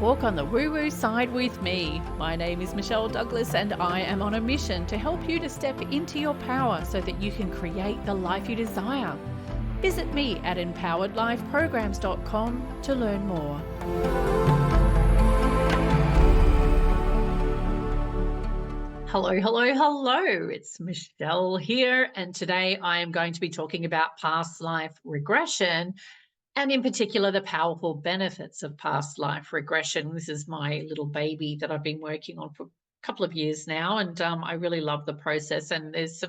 walk on the woo-woo side with me. My name is Michelle Douglas and I am on a mission to help you to step into your power so that you can create the life you desire. Visit me at empoweredlifeprograms.com to learn more. Hello. It's Michelle here, and today I am going to be talking about past life regression, and in particular, the powerful benefits of past life regression. This is my little baby that I've been working on for a couple of years now, and I really love the process, and there's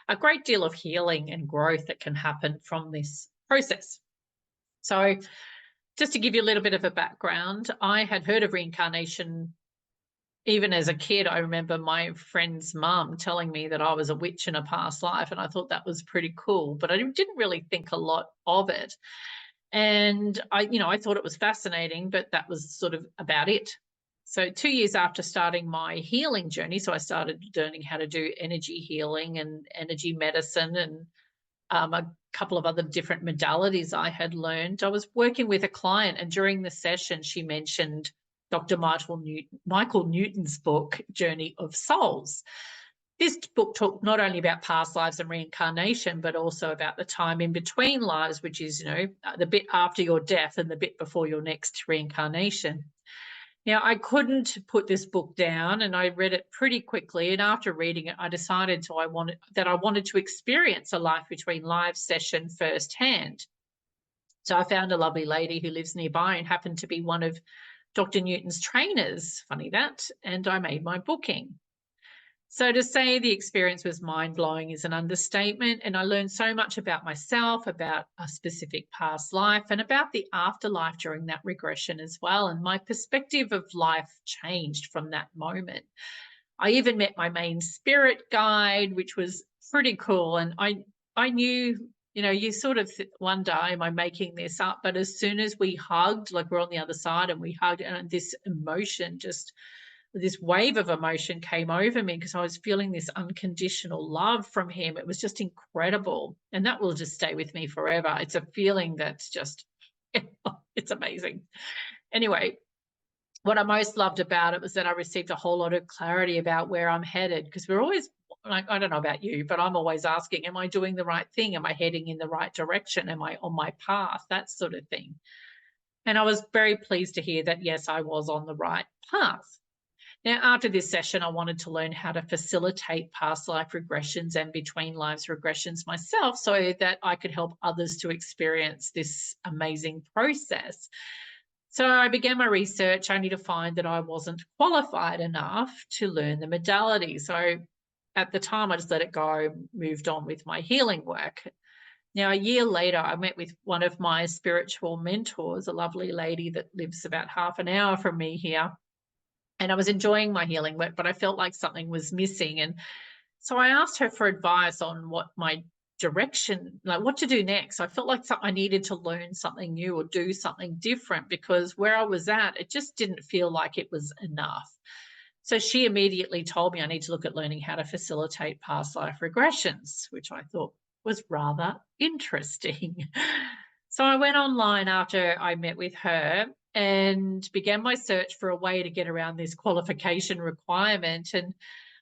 a great deal of healing and growth that can happen from this process. So just to give you a little bit of a background, I had heard of reincarnation. Even as a kid, I remember my friend's mum telling me that I was a witch in a past life, and I thought that was pretty cool, but I didn't really think a lot of it. And I thought it was fascinating, but that was sort of about it. So 2 years after starting my healing journey, so I started learning how to do energy healing and energy medicine and a couple of other different modalities I had learned. I was working with a client, and during the session, she mentioned Dr. Michael Newton's book, Journey of Souls. This book talked not only about past lives and reincarnation, but also about the time in between lives, which is, the bit after your death and the bit before your next reincarnation. Now, I couldn't put this book down, and I read it pretty quickly. And after reading it, I decided I wanted to experience a life between lives session firsthand. So I found a lovely lady who lives nearby and happened to be one of Dr. Newton's trainers, funny that, and I made my booking. So to say the experience was mind-blowing is an understatement, and I learned so much about myself, about a specific past life, and about the afterlife during that regression as well, and my perspective of life changed from that moment. I even met my main spirit guide, which was pretty cool, and I knew, you sort of wonder, am I making this up? But as soon as we hugged, like we're on the other side and we hugged, and this wave of emotion came over me because I was feeling this unconditional love from him. It was just incredible. And that will just stay with me forever. It's a feeling that's just, it's amazing. Anyway, what I most loved about it was that I received a whole lot of clarity about where I'm headed, because we're always, like, I don't know about you, but I'm always asking, am I doing the right thing? Am I heading in the right direction? Am I on my path? That sort of thing. And I was very pleased to hear that, yes, I was on the right path. Now, after this session, I wanted to learn how to facilitate past life regressions and between lives regressions myself so that I could help others to experience this amazing process. So I began my research only to find that I wasn't qualified enough to learn the modality. So at the time, I just let it go, moved on with my healing work. Now, a year later, I met with one of my spiritual mentors, a lovely lady that lives about half an hour from me here. And I was enjoying my healing work, but I felt like something was missing. And so I asked her for advice on what my direction, like what to do next. I felt like I needed to learn something new or do something different, because where I was at, it just didn't feel like it was enough. So she immediately told me I need to look at learning how to facilitate past life regressions, which I thought was rather interesting. So I went online after I met with her and began my search for a way to get around this qualification requirement. And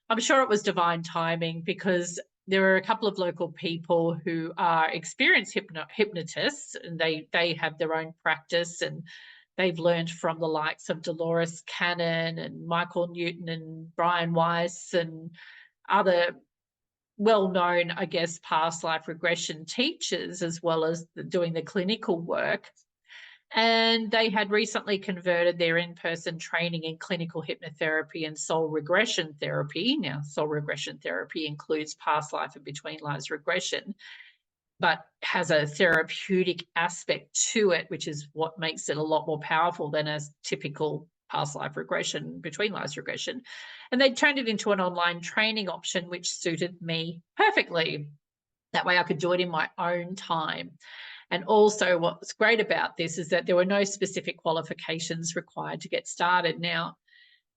I'm sure it was divine timing, because there are a couple of local people who are experienced hypnotists, and they have their own practice, and they've learned from the likes of Dolores Cannon and Michael Newton and Brian Weiss and other well-known, I guess, past life regression teachers, as well as doing the clinical work. And they had recently converted their in-person training in clinical hypnotherapy and soul regression therapy. Now, soul regression therapy includes past life and between lives regression, but has a therapeutic aspect to it, which is what makes it a lot more powerful than a typical past life regression, between lives regression. And they turned it into an online training option, which suited me perfectly. That way I could do it in my own time. And also what's great about this is that there were no specific qualifications required to get started. Now,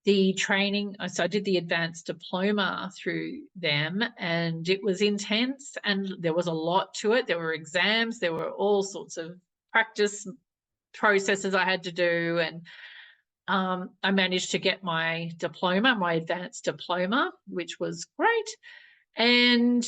the training, so I did the advanced diploma through them, and it was intense, and there was a lot to it. There were exams, there were all sorts of practice processes I had to do, and I managed to get my diploma, my advanced diploma, which was great. And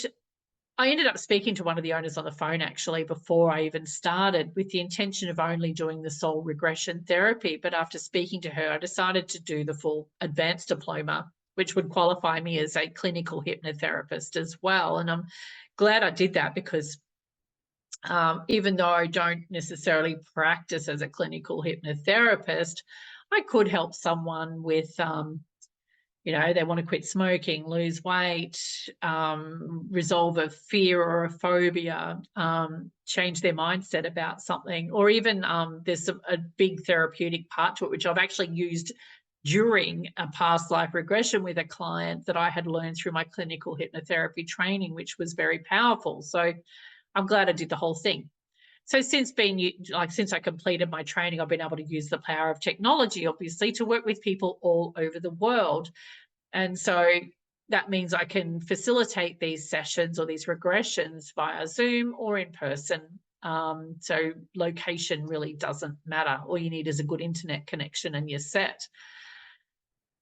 I ended up speaking to one of the owners on the phone actually before I even started, with the intention of only doing the soul regression therapy. But after speaking to her, I decided to do the full advanced diploma, which would qualify me as a clinical hypnotherapist as well. And I'm glad I did that, because even though I don't necessarily practice as a clinical hypnotherapist, I could help someone with they want to quit smoking, lose weight, resolve a fear or a phobia, change their mindset about something, or even there's a big therapeutic part to it, which I've actually used during a past life regression with a client that I had learned through my clinical hypnotherapy training, which was very powerful. So I'm glad I did the whole thing. So since I completed my training, I've been able to use the power of technology, obviously, to work with people all over the world. And so that means I can facilitate these sessions or these regressions via Zoom or in person. So location really doesn't matter. All you need is a good internet connection and you're set.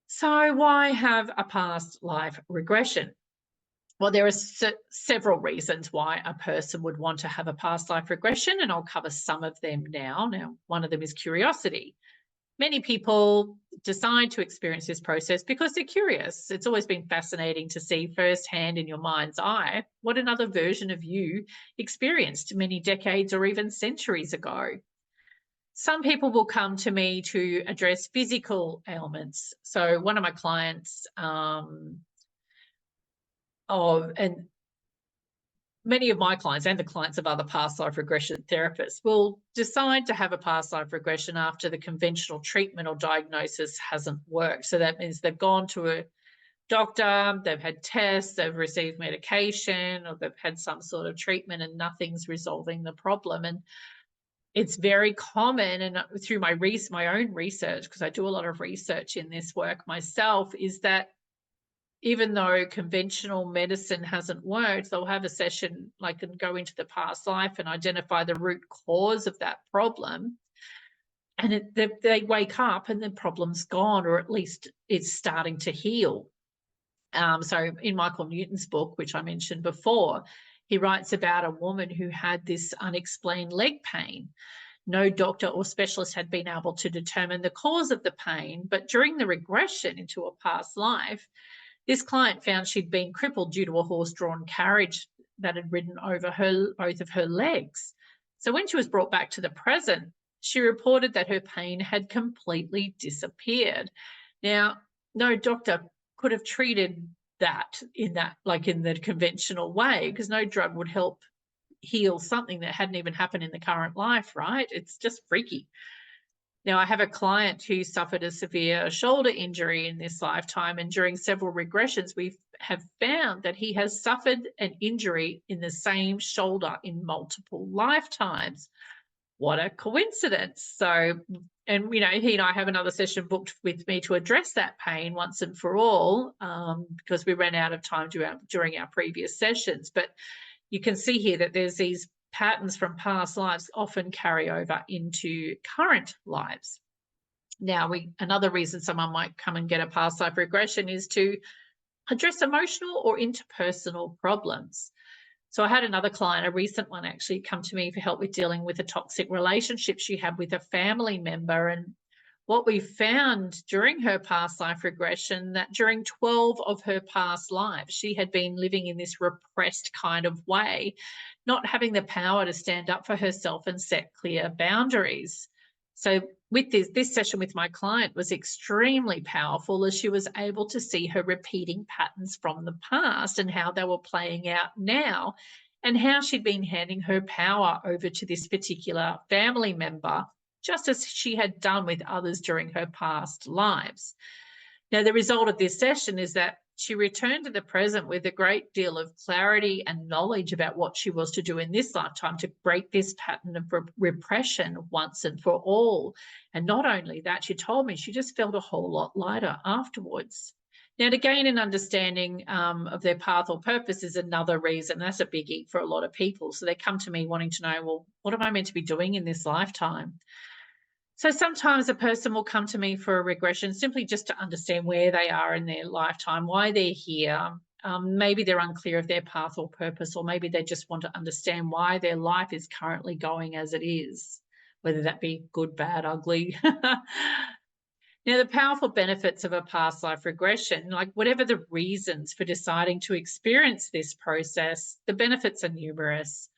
So why have a past life regression? Well, there are several reasons why a person would want to have a past life regression, and I'll cover some of them now. Now, one of them is curiosity. Many people decide to experience this process because they're curious. It's always been fascinating to see firsthand in your mind's eye what another version of you experienced many decades or even centuries ago. Some people will come to me to address physical ailments. So one of my clients, and many of my clients and the clients of other past life regression therapists will decide to have a past life regression after the conventional treatment or diagnosis hasn't worked. So that means they've gone to a doctor, they've had tests, they've received medication, or they've had some sort of treatment and nothing's resolving the problem. And it's very common, and through my own research, because I do a lot of research in this work myself, is that even though conventional medicine hasn't worked, they'll have a session and go into the past life and identify the root cause of that problem. And they wake up and the problem's gone, or at least it's starting to heal. So in Michael Newton's book, which I mentioned before, he writes about a woman who had this unexplained leg pain. No doctor or specialist had been able to determine the cause of the pain, but during the regression into a past life, this client found she'd been crippled due to a horse-drawn carriage that had ridden over both of her legs. So when she was brought back to the present, she reported that her pain had completely disappeared. Now, no doctor could have treated that in the conventional way, because no drug would help heal something that hadn't even happened in the current life, right? It's just freaky. Now, I have a client who suffered a severe shoulder injury in this lifetime, and during several regressions, we have found that he has suffered an injury in the same shoulder in multiple lifetimes. What a coincidence. So, and he and I have another session booked with me to address that pain once and for all, because we ran out of time during our previous sessions. But you can see here that there's these patterns from past lives often carry over into current lives. Now, another reason someone might come and get a past life regression is to address emotional or interpersonal problems. So I had another client, a recent one actually, come to me for help with dealing with a toxic relationship she had with a family member. And what we found during her past life regression, that during 12 of her past lives, she had been living in this repressed kind of way, not having the power to stand up for herself and set clear boundaries. So with this session with my client was extremely powerful, as she was able to see her repeating patterns from the past and how they were playing out now, and how she'd been handing her power over to this particular family member, just as she had done with others during her past lives. Now, the result of this session is that she returned to the present with a great deal of clarity and knowledge about what she was to do in this lifetime to break this pattern of repression once and for all. And not only that, she told me she just felt a whole lot lighter afterwards. Now, to gain an understanding of their path or purpose is another reason. That's a biggie for a lot of people. So they come to me wanting to know, well, what am I meant to be doing in this lifetime? So sometimes a person will come to me for a regression simply just to understand where they are in their lifetime, why they're here. Maybe they're unclear of their path or purpose, or maybe they just want to understand why their life is currently going as it is, whether that be good, bad, ugly. Now, the powerful benefits of a past life regression, like whatever the reasons for deciding to experience this process, the benefits are numerous.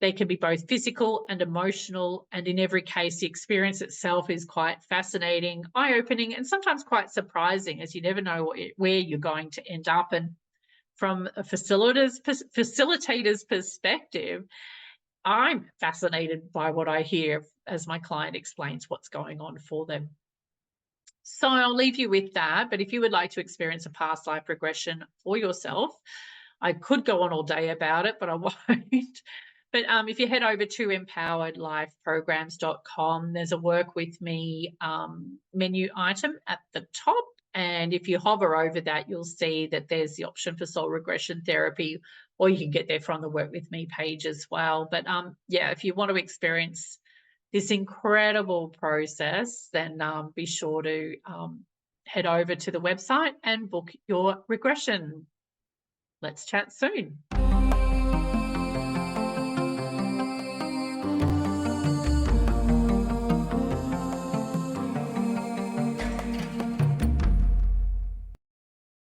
They can be both physical and emotional, and in every case, the experience itself is quite fascinating, eye-opening, and sometimes quite surprising, as you never know where you're going to end up. And from a facilitator's perspective, I'm fascinated by what I hear as my client explains what's going on for them. So I'll leave you with that. But if you would like to experience a past life regression for yourself, I could go on all day about it, but I won't. But if you head over to empoweredlifeprograms.com, there's a work with me menu item at the top. And if you hover over that, you'll see that there's the option for soul regression therapy, or you can get there from the work with me page as well. But yeah, if you want to experience this incredible process, then be sure to head over to the website and book your regression. Let's chat soon.